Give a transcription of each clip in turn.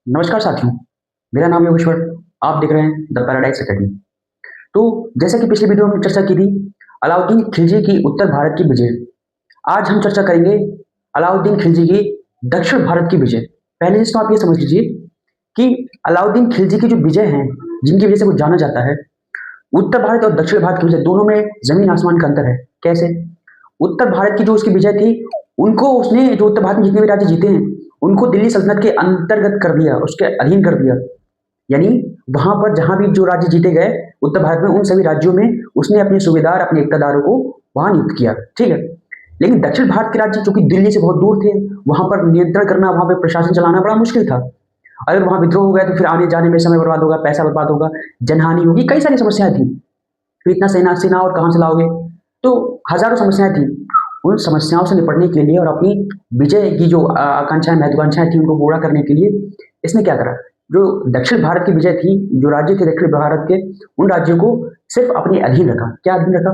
नमस्कार साथियों, मेरा नाम है योगेश्वर। आप देख रहे हैं द पैराडाइज अकेडमी। तो जैसा कि पिछली वीडियो में हमने चर्चा की थी, अलाउद्दीन खिलजी की उत्तर भारत की विजय। आज हम चर्चा करेंगे अलाउद्दीन खिलजी की दक्षिण भारत की विजय। पहले जिसको आप ये समझ लीजिए कि अलाउद्दीन खिलजी की जो विजय हैं, जिनकी वजह से वो जाना जाता है, उत्तर भारत और दक्षिण भारत की विजय दोनों में जमीन आसमान का अंतर है। कैसे? उत्तर भारत की जो उसकी विजय थी, उनको उसने जो उत्तर भारत में जितने भी राज्य जीते हैं, उनको दिल्ली सल्तनत के अंतर्गत कर दिया, उसके अधीन कर दिया। यानी वहां पर जहां भी जो राज्य जीते गए उत्तर भारत में, उन सभी राज्यों में उसने अपने सूबेदार, अपने इक्तादारों को वहां नियुक्त किया। ठीक है। लेकिन दक्षिण भारत के राज्य जो कि दिल्ली से बहुत दूर थे, वहां पर नियंत्रण करना, वहां पर प्रशासन चलाना बड़ा मुश्किल था। अगर वहां विद्रोह हो गया तो फिर आने जाने में समय बर्बाद होगा, पैसा बर्बाद होगा, जनहानि होगी, कई सारी समस्याएं थी। फिर इतना सेना सेना और कहां से लाओगे? तो हजारों समस्याएं थी। उन समस्याओं से निपटने के लिए और अपनी विजय की जो आकांक्षाएं, महत्वाकांक्षाएं थी, उनको पूरा करने के लिए इसने क्या करा? जो दक्षिण भारत की विजय थी, जो राज्य थे दक्षिण भारत के, उन राज्यों को सिर्फ अपने अधीन रखा। क्या अधीन रखा?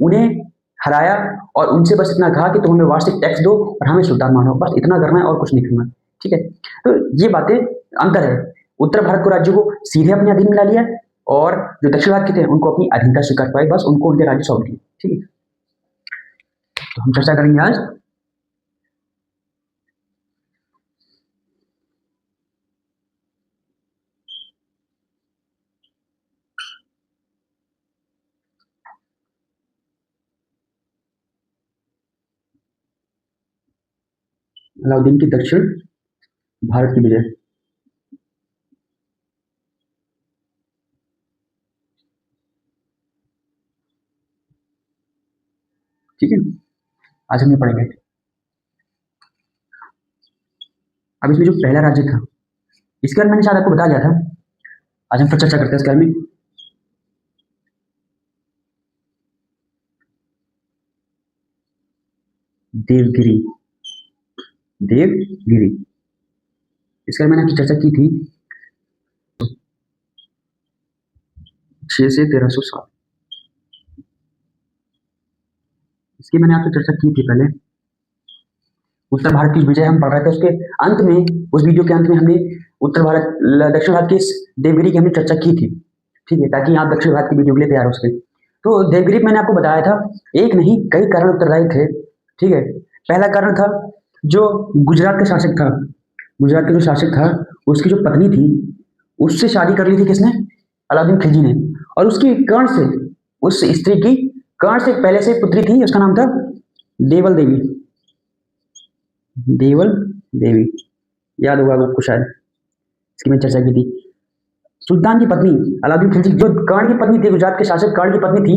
उन्हें हराया और उनसे बस इतना कहा कि तुम हमें वार्षिक टैक्स दो और हमें सुल्तान मानो, बस इतना करना है और कुछ नहीं करना। ठीक है। तो ये बातें अंतर है। उत्तर भारत को राज्यों को सीधे अपने अधीन में ला लिया और जो दक्षिण भारत के थे उनको अपनी अधीनता स्वीकार पाई, बस उनको उनके राज्य सौंप दिए। ठीक है। तो हम चर्चा करेंगे आज अलाउद्दीन की दक्षिण भारत की विजय। ठीक है। आज हम ये पढ़ेंगे। अब इसमें जो पहला राज्य था, इसके बारे में मैंने शायद आपको बता दिया था। आज हम फिर चर्चा करते हैं इसके बारे में। देवगिरी। देवगिरी, इसके बारे में मैंने आपकी चर्चा की थी 6 से 1307। इसकी मैंने आपसे चर्चा की थी पहले। उत्तर भारत की विजय हम पढ़ रहे थे, उसके अंत में, उस वीडियो के अंत में हमने उत्तर भारत दक्षिण भारत की इस देवगिरी की हमने चर्चा की थी। ठीक है, ताकि आप दक्षिण भारत की वीडियो के लिए तैयार हो सके। तो देवगिरी मैंने आपको बताया था, एक नहीं कई कारण उत्तरदायी थे। ठीक है। पहला कारण था, जो गुजरात का शासक था, गुजरात का जो शासक था, उसकी जो पत्नी थी, उससे शादी कर ली थी किसने? अलाउद्दीन खिलजी ने। और उसकी कर्ण से, उस स्त्री की कर्ण से पहले से पुत्री थी, उसका नाम था देवल देवी। देवल देवी, याद होगा आपको शायद, इसकी मैंने चर्चा की थी। सुल्तान की पत्नी, अलाउद्दीन खिलजी जो कर्ण की पत्नी थी, गुजरात के शासक कर्ण की पत्नी थी,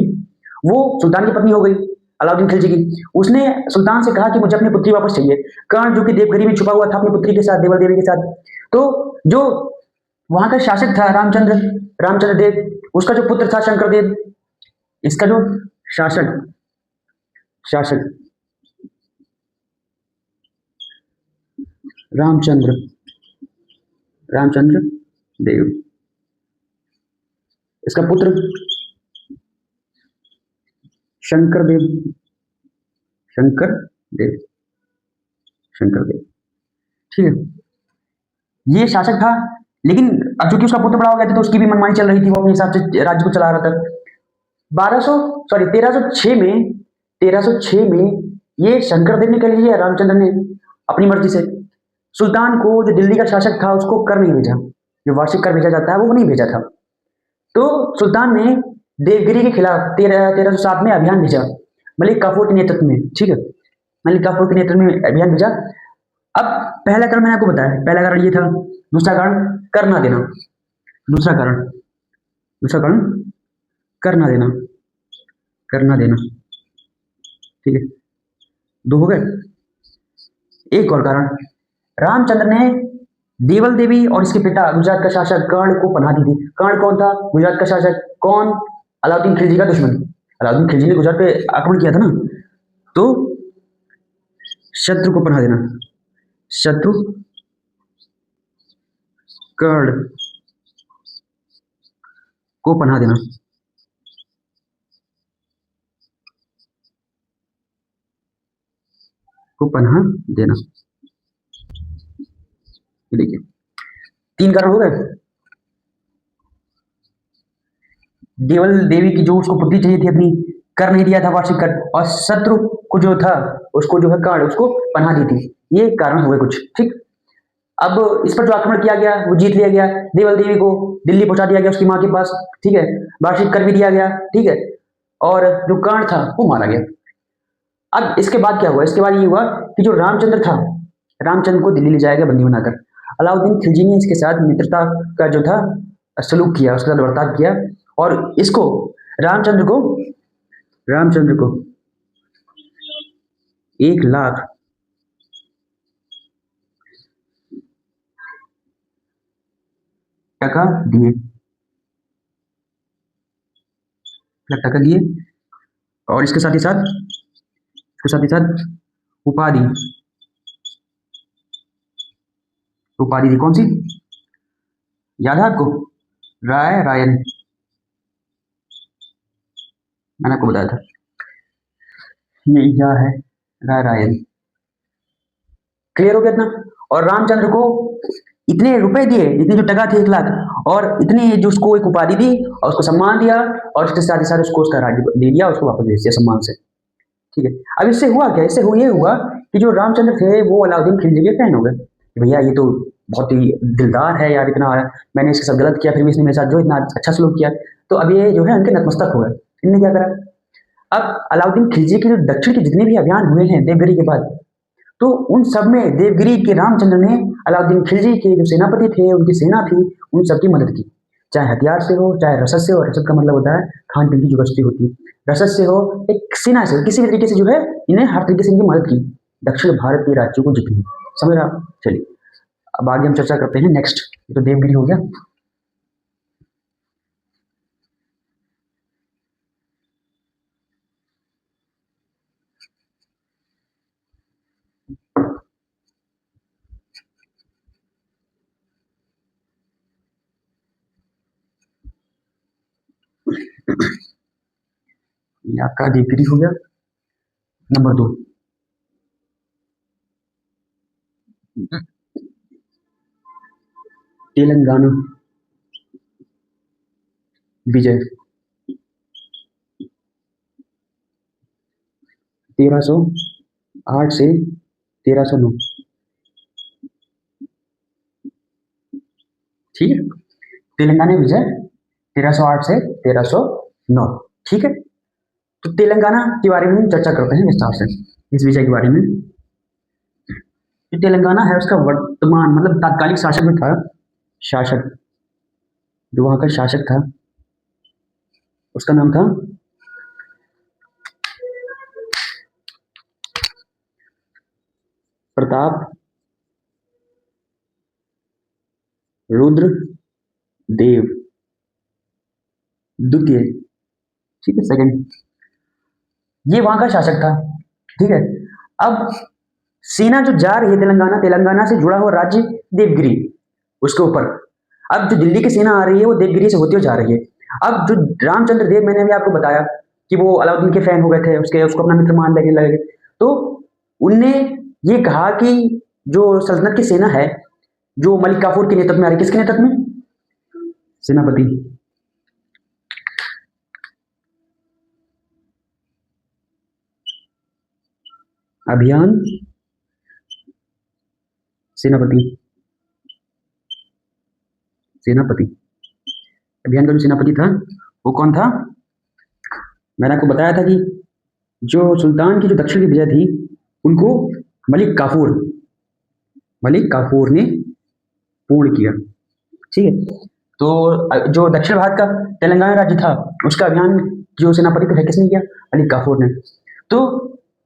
वो सुल्तान की पत्नी हो गई अलाउद्दीन खिलजी की। उसने सुल्तान से कहा कि मुझे अपनी पुत्री वापस चाहिए। कर्ण जो कि देवगिरी में छुपा हुआ था अपनी पुत्री के साथ, देवल देवी के साथ। तो जो वहां का शासक था रामचंद्र, रामचंद्र देव, उसका जो पुत्र था शंकर देव, इसका जो शासक, शासक रामचंद्र, रामचंद्र देव, इसका पुत्र शंकर देव, शंकर देव, शंकर देव। ठीक है। ये शासक था। लेकिन अब चूंकि उसका पुत्र बड़ा हो गया था, तो उसकी भी मनमानी चल रही थी, वो अपने हिसाब से राज्य को चला रहा था। 1306 में, 1306 में ये शंकर देव ने कह लीजिए, रामचंद्र ने अपनी मर्जी से सुल्तान को, जो दिल्ली का शासक था, उसको कर नहीं भेजा। जो वार्षिक कर भेजा जाता है वो नहीं भेजा था। तो सुल्तान ने देवगिरी के खिलाफ 1307 में अभियान भेजा, मलिक काफूर के नेतृत्व में। ठीक है। मलिक काफूर के नेतृत्व में अभियान भेजा। अब पहला कारण मैंने आपको बताया, पहला कारण ये था। दूसरा कारण कर ना देना। दूसरा कारण, दूसरा कारण कर ना देना, कर ना देना। ठीक है। दो हो गए। एक और कारण, रामचंद्र ने देवल देवी और इसके पिता गुजरात का शासक कर्ण को पनाह दी थी। कर्ण कौन था? गुजरात का शासक। कौन? अलाउद्दीन खिलजी का दुश्मन। अलाउद्दीन खिलजी ने गुजरात पे आक्रमण किया था ना। तो शत्रु को पनाह देना, शत्रु कर्ण को पनाह देना, को पनाह देना। ये देखिए, 3 कारण हो गए। देवल देवी की जो उसको पुत्री चाहिए थी अपनी, कर नहीं दिया था वार्षिक कर, और शत्रु को जो था उसको जो है कर्ण उसको पनाह दी थी। ये कारण हुए कुछ, ठीक। अब इस पर जो आक्रमण किया गया वो जीत लिया गया, देवल देवी को दिल्ली पहुंचा दिया गया उसकी माँ के पास, ठीक है। वार्षिक कर भी दिया गया, ठीक है। और जो कर्ण था वो मारा गया। अब इसके बाद क्या हुआ, इसके बाद ये हुआ कि जो रामचंद्र था, रामचंद्र को दिल्ली ले जाया गया बंदी बनाकर। अलाउद्दीन खिलजी ने इसके साथ मित्रता का जो था सलूक किया, उसके साथ बर्ताव किया, और इसको रामचंद्र को 1 लाख टका दिए, टका दिए। और इसके साथ ही साथ उपाधि उपाधि थी, कौन सी, याद है आपको, राय रायन, मैंने आपको बताया था, ये क्या है, राय रायन। क्लियर हो गया इतना। और रामचंद्र को इतने रुपए दिए, इतने जो टका थे 1 लाख, और इतने जो उसको एक उपाधि दी और उसको सम्मान दिया, और उसके साथ ही साथ उसको उसका राज्य दे दिया, उसको वापस भेज दिया सम्मान से, ठीक है। अब इससे हुआ क्या, इससे ये हुआ कि जो रामचंद्र थे वो अलाउद्दीन खिलजी के फैन हो गए कि भैया ये तो बहुत ही दिलदार है यार, इतना मैंने इसके साथ गलत किया फिर भी इसने मेरे साथ जो इतना अच्छा सलूक किया, तो अब ये जो है उनके नतमस्तक हो गए। इनने क्या करा, अब अलाउद्दीन खिलजी के जो दक्षिण के जितने भी अभियान हुए हैं देवगिरी के बाद, तो उन सब में देवगिरी के रामचंद्र ने अलाउद्दीन खिलजी के जो सेनापति थे, उनकी सेना थी, उन सबकी मदद की, चाहे हथियार से हो चाहे रसद से हो। रसद का मतलब होता है खान पीन की जो वस्तु होती है, रसद से हो एक सेना से हो, किसी भी तरीके से जो है इन्हें हर तरीके से इनकी मदद की दक्षिण भारत के राज्यों को जीतने। समझ रहा, चलिए अब आगे हम चर्चा करते हैं नेक्स्ट। तो देवगिरी हो गया। ये आपका देवगिरी हो गया। नंबर 2, तेलंगाना विजय 1308 से 1309, ठीक है। तेलंगाना विजय 1308 से 1309, ठीक है। तो तेलंगाना के बारे में हम चर्चा करते हैं विस्तार से, इस विजय के बारे में। जो तेलंगाना है उसका वर्तमान मतलब तात्कालिक शासक जो था, शासक जो वहां का शासक था उसका नाम था प्रताप रुद्र देव द्वितीय, ठीक है, सेकंड। ये वहां का शासक था, ठीक है। अब सेना जो जा रही है तेलंगाना से जुड़ा हुआ राज्य देवगिरी, उसके ऊपर अब जो दिल्ली की सेना आ रही है वो देवगिरी से होती हुई जा रही है। अब जो रामचंद्र देव, मैंने अभी आपको बताया कि वो अलाउद्दीन के फैन हो गए थे, उसको अपना मित्र मान लगे, तो उनने ये कहा कि जो सल्तनत की सेना है जो मलिक काफूर के नेतृत्व में आ रही, किसके नेतृत्व में, सेनापति अभियान सेनापति सेनापति अभियान का जो सेनापति था वो कौन था, मैंने आपको बताया था कि जो सुल्तान की जो दक्षिण की विजय थी उनको मलिक काफूर ने पूर्ण किया, ठीक है। तो जो दक्षिण भारत का तेलंगाना राज्य था उसका अभियान जो सेनापति है किसने किया, मलिक काफूर ने। तो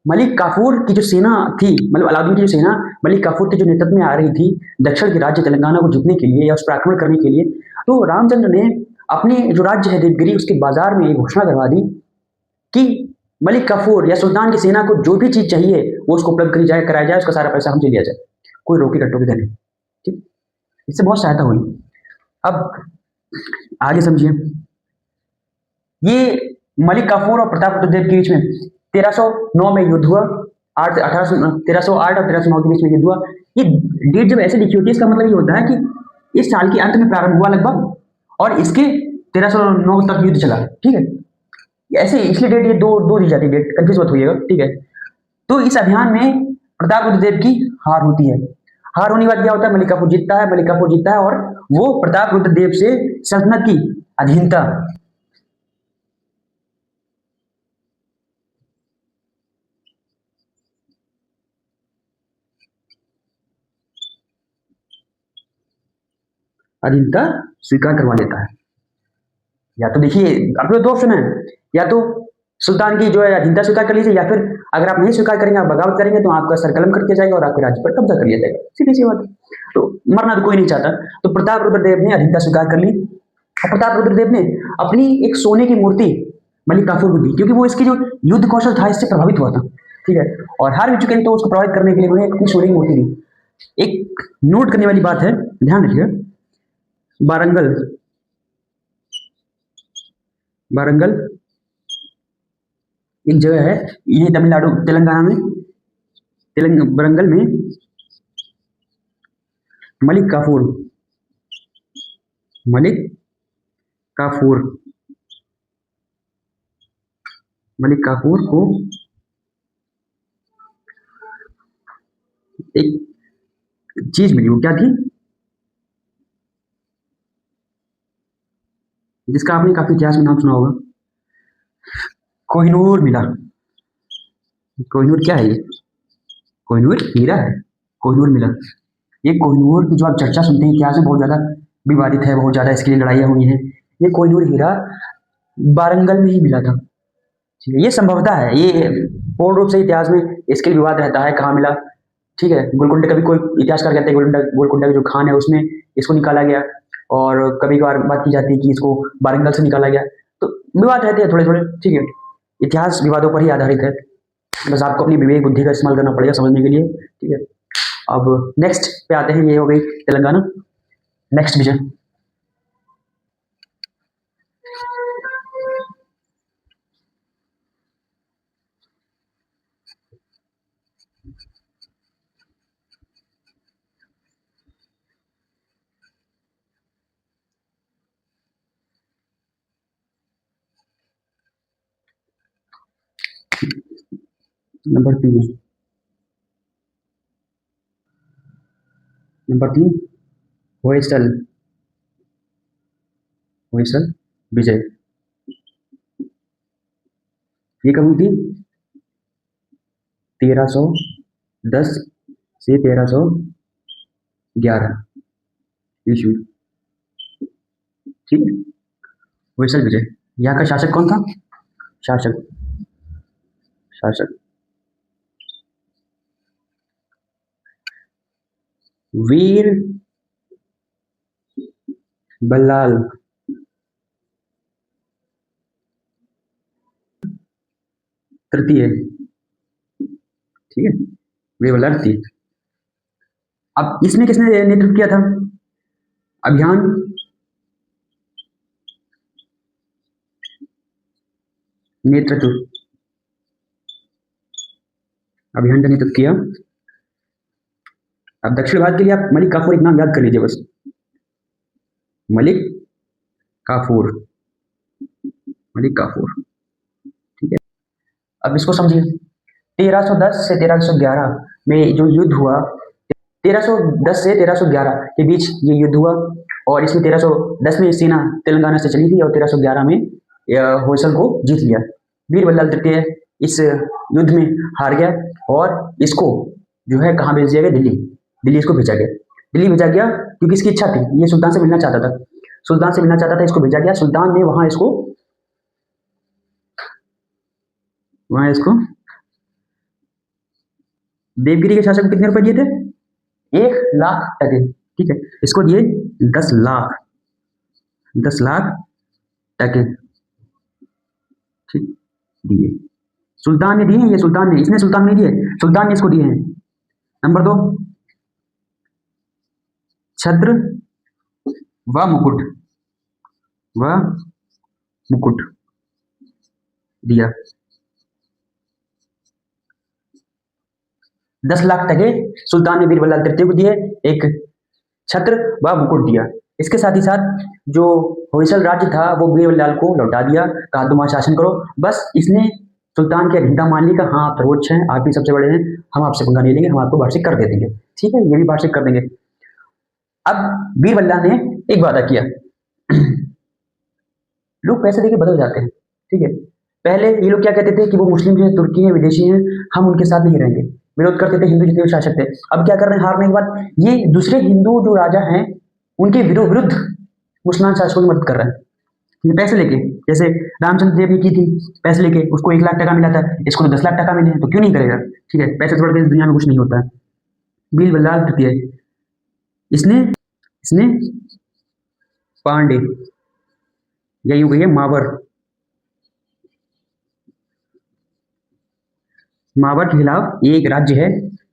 मलिक काफूर की जो सेना थी, मतलब अलाउद्दीन की जो सेना मलिक काफूर के जो नेतृत्व में आ रही थी दक्षिण के राज्य तेलंगाना को जीतने के लिए या उस पर आक्रमण करने के लिए, तो रामचंद्र ने अपने जो राज्य है देवगिरी उसके बाजार में एक घोषणा करवा दी कि मलिक काफूर या सुल्तान की सेना को जो भी चीज चाहिए वो उसको उपलब्ध कराया जाए, उसका सारा पैसा हमसे लिया जाए, कोई रोकी टट्टों की नहीं, ठीक। इससे बहुत सहायता हुई। अब आगे समझिए, ये मलिक काफूर और प्रताप रुद्र देव के बीच में 1309 में युद्ध हुआ, 1308 और 1309 के बीच में युद्ध हुआ। ये डेट जब ऐसे लिखी होती है इसका मतलब ये होता है कि इस साल के अंत में प्रारंभ हुआ लगभग, और इसके 1309 तक युद्ध चला। ठीक है, ऐसे इसलिए डेट ये दो दो दी जाती है, डेट कंफ्यूज मत होइएगा। ठीक है, तो इस अभियान में प्रतापरुद्र देव की हार होती है। हार होने के बाद क्या होता है, मलिक काफूर जीतता है, मलिक काफूर जीतता है और वो प्रतापरुद्र देव से सल्तनत की अधीनता अधीनता स्वीकार करवा लेता है। या तो देखिए, आपके दो ऑप्शन है, या तो सुल्तान की जो है अधीनता स्वीकार कर लीजिए, या फिर अगर आप नहीं स्वीकार करेंगे, आप बगावत करेंगे, तो आपका सर कलम कर दिया जाएगा और आपके राज्य पर कब्जा कर लिया जाएगा। सीधी सी बात है। तो मरना तो कोई नहीं चाहता। तो प्रताप रुद्रदेव ने अधीनता स्वीकार कर ली, और प्रताप रुद्रदेव ने अपनी एक सोने की मूर्ति मलिक काफूर को दी, क्योंकि वो इसकी जो युद्ध कौशल था इससे प्रभावित हुआ था। ठीक है, और हार भी चुके थे, तो उसको प्रभावित करने के लिए उन्होंने अपनी सोने की मूर्ति दी। एक नोट करने वाली बात है, ध्यान रखिएगा, बारंगल, बारंगल एक जगह है, ये तमिलनाडु तेलंगाना में, बारंगल में मलिक काफूर, मलिक काफूर, मलिक काफूर को एक चीज मिली। वो क्या थी, जिसका आपने काफी इतिहास में नाम सुना होगा, कोहिनूर मिला। कोहिनूर क्या है ये, कोहिनूर हीरा है, कोहिनूर मिला। ये कोहिनूर की जो आप चर्चा सुनते हैं इतिहास में, बहुत ज्यादा विवादित है, बहुत ज्यादा इसके लिए लड़ाइयाँ हुई हैं। ये कोहिनूर हीरा बारंगल में ही मिला था। ठीक है, ये संभवतः है, ये पूर्ण रूप से इतिहास में इसके लिए विवाद रहता है, कहाँ मिला। ठीक है, गोलकुंडे, कभी कोई इतिहासकार कहते हैं गोलकुंडा, गोलकुंडा का जो खान है उसमें इसको निकाला गया, और कभी कभार बात की जाती है कि इसको बारंगल से निकाला गया। तो विवाद रहते हैं थोड़े थोड़े। ठीक है, इतिहास विवादों पर ही आधारित है, बस आपको अपनी विवेक बुद्धि का इस्तेमाल करना पड़ेगा समझने के लिए। ठीक है, अब नेक्स्ट पे आते हैं, ये हो गई तेलंगाना। नेक्स्ट विजय, नंबर 3, नंबर 3 होयसल, होयसल विजय। ये कब हुई थी, 1310 से 1311 ईस्वी। ठीक है, होयसल विजय। यहाँ का शासक कौन था, शासक, शासक वीर बल्लाल तृतीय। ठीक है, वीर बल्लाल तृतीय। अब इसमें किसने नेतृत्व किया था, अभियान, नेतृत्व, अभियान का नेतृत्व किया। अब दक्षिण भारत के लिए आप मलिक काफूर एक नाम याद कर लीजिए बस, मलिक काफूर, मलिक काफूर। ठीक है, अब इसको समझिए, 1310 से 1311 में जो युद्ध हुआ, 1310 से 1311 के बीच ये युद्ध हुआ, और इसमें 1310 में सेना तेलंगाना से चली थी, और 1311 में होयसल को जीत लिया। वीर बल्लाल तृतीय इस युद्ध में हार गया, और इसको जो है कहाँ भेज दिया गया, दिल्ली, दिल्ली इसको भेजा गया, दिल्ली भेजा गया, क्योंकि इसकी इच्छा थी, ये सुल्तान से मिलना चाहता था, सुल्तान से मिलना चाहता था, इसको भेजा गया। सुल्तान ने वहां इसको, वहां इसको देवगिरी के शासक को कितने रुपए दिए थे, 1,00,000 टके। ठीक है, इसको दिए 10,00,000, 10,00,000 टके। ठीक, दिए, सुल्तान ने दिए हैं, ये सुल्तान ने, इसने सुल्तान नहीं दिए, सुल्तान ने इसको दिए हैं। नंबर 2, छत्र व मुकुट, व मुकुट दिया, 10,00,000 टके सुल्तान ने बीरबल तृतीय को दिए। एक छत्र व मुकुट दिया। इसके साथ ही साथ जो होयसल राज्य था वो बीरबल को लौटा दिया, कहा तुम शासन करो। बस इसने सुल्तान की अधीनता मान ली, कहा हाँ आप सर्वोच्च हैं, आप ही सबसे बड़े हैं, हम आपसे पंगा नहीं लेंगे, हम आपको वार्षिक कर दे देंगे। ठीक है, ये भी वार्षिक कर देंगे। अब बीरबल्ला ने एक वादा किया। लोग पैसे देके बदल जाते हैं, ठीक है। पहले ये लोग क्या कहते थे कि वो मुस्लिम हैं, तुर्की हैं, विदेशी हैं, हम उनके साथ नहीं रहेंगे, विरोध करते थे हिंदू जितने भी शासक थे। अब क्या कर रहे हैं, हारने के बाद ये दूसरे हिंदू जो राजा हैं उनके विरुद्ध मुसलमान शासकों की मदद कर रहे हैं, ये पैसे लेके। जैसे रामचंद्र देव ने की थी, पैसे लेके, उसको 1 लाख टका मिला था, इसको तो 10 लाख टका मिले हैं, तो क्यों नहीं करेगा। ठीक है, पैसे से बढ़ के इस दुनिया में कुछ नहीं होता है। बीरबल तृतीय, इसने इसने पांडे या यूं कहिए मावर, मावर के खिलाफ, ये एक राज्य है,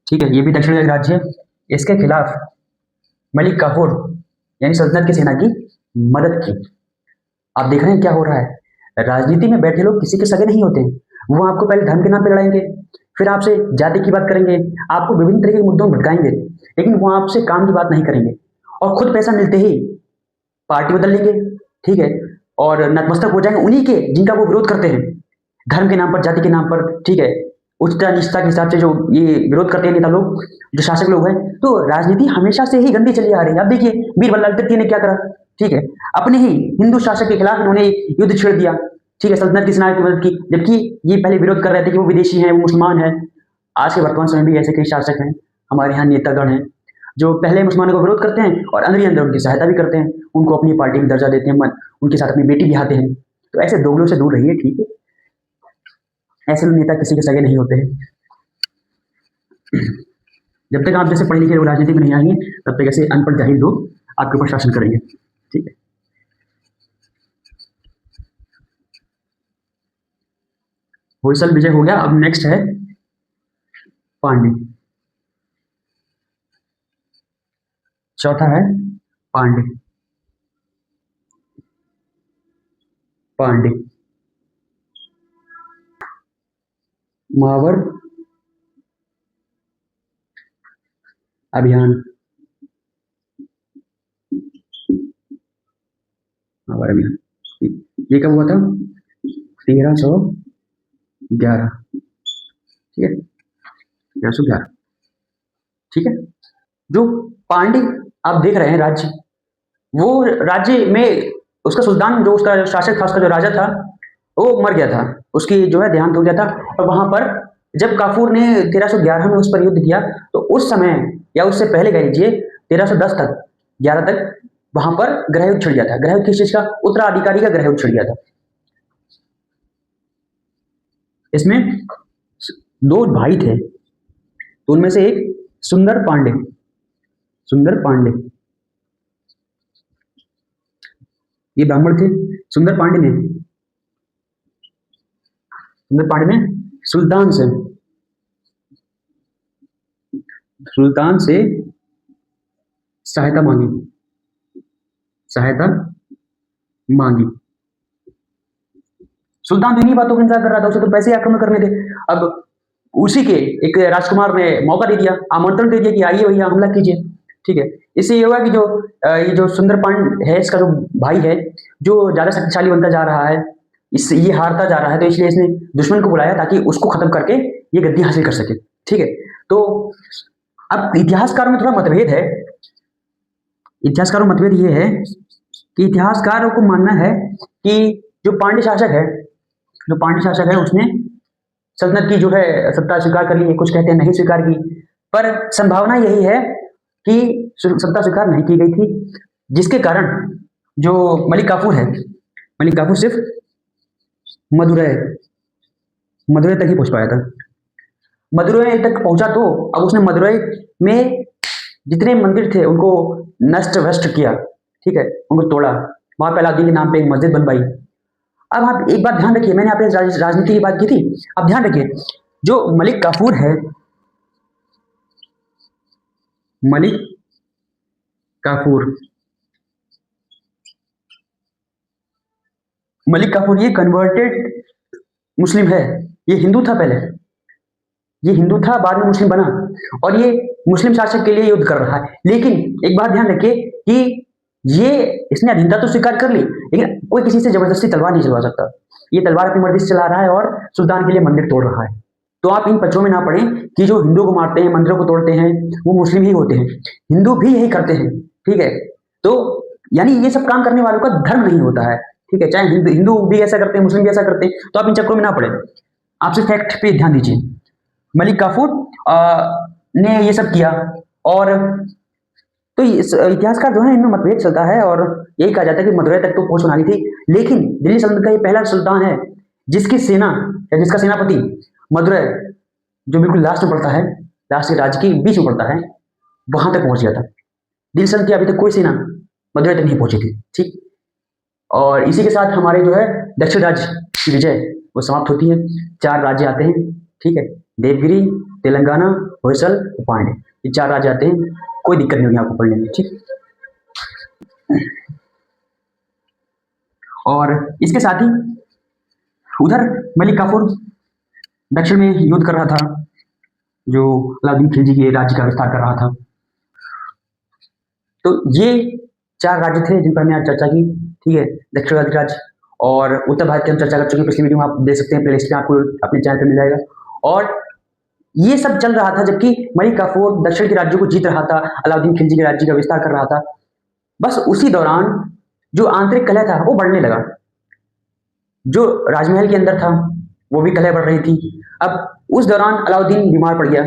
ठीक है, ये भी दक्षिण का एक राज्य है, इसके खिलाफ मलिक काफूर यानी सल्तनत की सेना की मदद की। आप देख रहे हैं क्या हो रहा है, राजनीति में बैठे लोग किसी के सगे नहीं होते। वो आपको पहले धर्म के नाम पे लड़ाएंगे, फिर आपसे जाति की बात करेंगे, आपको विभिन्न तरह के मुद्दों में भटकाएंगे, लेकिन वो आपसे काम की बात नहीं करेंगे। और खुद पैसा मिलते ही पार्टी बदल लेंगे, ठीक है, और नतमस्तक हो जाएंगे उन्हीं के जिनका वो विरोध करते हैं, धर्म के नाम पर, जाति के नाम पर, ठीक है, उच्चता निष्ठा के हिसाब से जो ये विरोध करते हैं नेता लोग, जो शासक लोग हैं। तो राजनीति हमेशा से ही गंदी चली आ रही है। अब देखिए बीरबल तृतीय ने क्या करा, ठीक है, अपने ही हिंदू शासक के खिलाफ उन्होंने युद्ध छेड़ दिया, ठीक है, सल्तनत की सेना की मदद की, जबकि ये पहले विरोध कर रहे थे कि वो विदेशी हैं, वो मुसलमान हैं। आज के वर्तमान समय में भी ऐसे कई शासक हैं, हमारे यहाँ नेतागण हैं, जो पहले मुसलमानों का विरोध करते हैं और अंदर ही अंदर उनकी सहायता भी करते हैं, उनको अपनी पार्टी में दर्जा देते हैं, उनके साथ अपनी बेटी बिहाते हैं। तो ऐसे दोगलों से दूर रहिए, ठीक है, ऐसे लोग नेता किसी के सगे नहीं होते हैं। जब तक आप जैसे पढ़े लिखे लोग राजनीति में नहीं आएंगे, तब तक ऐसे अनपढ़ जाहिल लोग आपके ऊपर शासन करेंगे, ठीक है। होयसल विजय हो गया। अब नेक्स्ट है पांडे, चौथा है पांडे। पांडे महावर अभियान, महावर अभियान ये कब हुआ था, 1311, ठीक है, 1311, ठीक है। जो पांडे आप देख रहे हैं राज्य, वो राज्य में उसका सुल्तान, जो उसका शासक था, उसका जो राजा था, वो मर गया था, उसकी जो है देहांत हो गया था। और वहां पर जब काफूर ने 1311 में उस पर युद्ध किया, तो उस समय या उससे पहले कह लीजिए 1310 तक, 11 तक वहां पर ग्रह युद्ध छिड़ गया था। ग्रह युद्ध किस चीज का, उत्तराधिकारी का ग्रह युद्ध छिड़ गया था। इसमें दो भाई थे, तो उनमें से एक सुंदर पांडे, सुंदर पांडे ये ब्राह्मण थे। सुंदर पांडे ने सुल्तान से सहायता मांगी, सुल्तान तो इन्हीं बातों का इंतजार कर रहा था, उसे तो पैसे आक्रमण करने थे। अब उसी के एक राजकुमार ने मौका दे दिया, आमंत्रण दे दिया कि आइए भैया हमला कीजिए, ठीक है। इससे ये हुआ कि ये जो सुंदर पांड है, इसका जो भाई है, जो ज्यादा शक्तिशाली बनता जा रहा है, इससे ये हारता जा रहा है, तो इसलिए इसने दुश्मन को बुलाया ताकि उसको खत्म करके ये गद्दी हासिल कर सके, ठीक है। तो अब इतिहासकारों में थोड़ा मतभेद है, इतिहासकारों में मतभेद ये है कि इतिहासकारों को मानना है कि जो पांड्य शासक है, उसने सल्तनत की जो है सत्ता स्वीकार कर ली है, कुछ कहते हैं नहीं स्वीकार की, पर संभावना यही है कि सत्ता स्वीकार नहीं की गई थी, जिसके कारण जो मलिक काफूर है, मलिक काफूर सिर्फ मदुरै तक ही पहुंच पाया था। मदुरै तक पहुंचा तो अब उसने मदुरै में जितने मंदिर थे उनको नष्ट भ्रष्ट किया, ठीक है, उनको तोड़ा, वहां पे अलाउद्दीन के नाम पे एक मस्जिद बनवाई। अब आप एक बात ध्यान रखिए, मैंने आपने राजनीति की बात की थी, अब ध्यान रखिए, जो मलिक काफूर है, मलिक काफूर ये कन्वर्टेड मुस्लिम है। ये हिंदू था पहले, ये हिंदू था, बाद में मुस्लिम बना, और ये मुस्लिम शासक के लिए युद्ध कर रहा है। लेकिन एक बात ध्यान रखिए कि ये इसने अधीनता तो स्वीकार कर ली, लेकिन कोई किसी से जबरदस्ती तलवार नहीं चलवा सकता। ये तलवार अपनी मर्जी से चला रहा है और सुल्तान के लिए मंदिर तोड़ रहा है। तो आप इन पचों में ना पड़े कि जो हिंदू को मारते हैं, मंदिरों को तोड़ते हैं, वो मुस्लिम ही होते हैं। हिंदू भी यही करते हैं, ठीक है। तो यानी ये सब काम करने वालों का धर्म नहीं होता है, ठीक है। चाहे हिंदू भी ऐसा करते हैं, मुस्लिम भी ऐसा करते हैं, तो आप इन चक्रों में ना पड़े। आप सिर्फ फैक्ट पे ध्यान दीजिए। मलिक काफूर ने ये सब किया, और तो इतिहासकार जो है इनमें मतभेद चलता है, और यही कहा जाता है कि मदुरै तक तो पहुंच बना ली थी। लेकिन दिल्ली सल्तनत का ये पहला सुल्तान है जिसकी सेना या जिसका सेनापति मदुरै, जो बिल्कुल लास्ट में पड़ता है, लास्ट के राज्य के बीच में पड़ता है, वहां तक पहुंच गया था। दिल्ली सल्तनत की अभी तक कोई सेना मदुरै तक नहीं पहुंची थी, ठीक। और इसी के साथ हमारे जो है दक्षिण राज्य की विजय वो समाप्त होती है। 4 राज्य आते हैं, ठीक है। देवगिरी, तेलंगाना, होयसल, पांडे, ये 4 राज्य आते हैं। कोई दिक्कत नहीं होगी आपको पढ़ने में, ठीक। और इसके साथ ही उधर मलिक काफूर दक्षिण में युद्ध कर रहा था, जो अलाउद्दीन खिलजी के राज्य का विस्तार कर रहा था। तो ये 4 राज्य थे जिन पर हमने आज चर्चा की, ठीक है। दक्षिण राज्य और उत्तर भारत की हम चर्चा कर चुके हैं। पिछली वीडियो में आप देख सकते हैं, प्लेलिस्ट में आपको अपने चैनल पर मिल जाएगा। और ये सब चल रहा था जबकि मलिक काफूर दक्षिण के राज्यों को जीत रहा था, अलाउद्दीन खिलजी के राज्य का विस्तार कर रहा था। बस उसी दौरान जो आंतरिक कलह था वो बढ़ने लगा। जो राजमहल के अंदर था वो भी कलह बढ़ रही थी। अब उस दौरान अलाउद्दीन बीमार पड़ गया,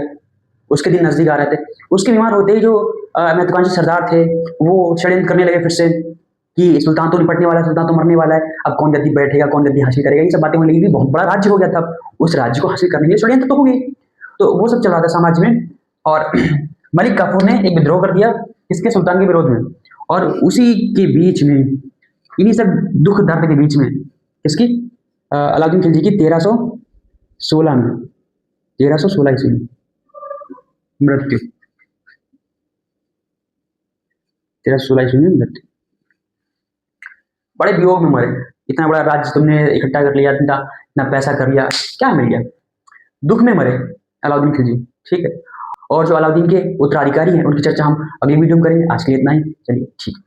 उसके दिन नजदीक आ रहे थे। उसके बीमार होते ही जो महत्वाकांक्षी सरदार थे वो षड्यंत्र करने लगे फिर से कि सुल्तान तो निपटने वाला है, सुल्तान तो मरने वाला है, अब कौन गद्दी बैठेगा, कौन गद्दी हासिल करेगा, ये सब बातें होने लगी। बहुत बड़ा राज्य हो गया था, उस राज्य को हासिल करने के लिए षड्यंत्र तो होंगे। तो वो सब चल रहा था समाज में, और मलिक काफूर ने एक विद्रोह कर दिया इसके सुल्तान के विरोध में। और उसी के बीच में, इन्हीं सब दुख दर्द के बीच में, इसकी अलाउद्दीन खिलजी की 1316 में 1316 ईस्वी में मृत्यु, 1316 ईस्वी में मृत्यु। बड़े वियोग में मरे। इतना बड़ा राज्य तुमने इकट्ठा कर लिया, इतना पैसा कर लिया, क्या मिल गया? दुख में मरे अलाउद्दीन खिलजी, ठीक है। और जो अलाउद्दीन के उत्तराधिकारी हैं उनकी चर्चा हम अगली वीडियो में करेंगे। आज के लिए इतना ही, चलिए ठीक।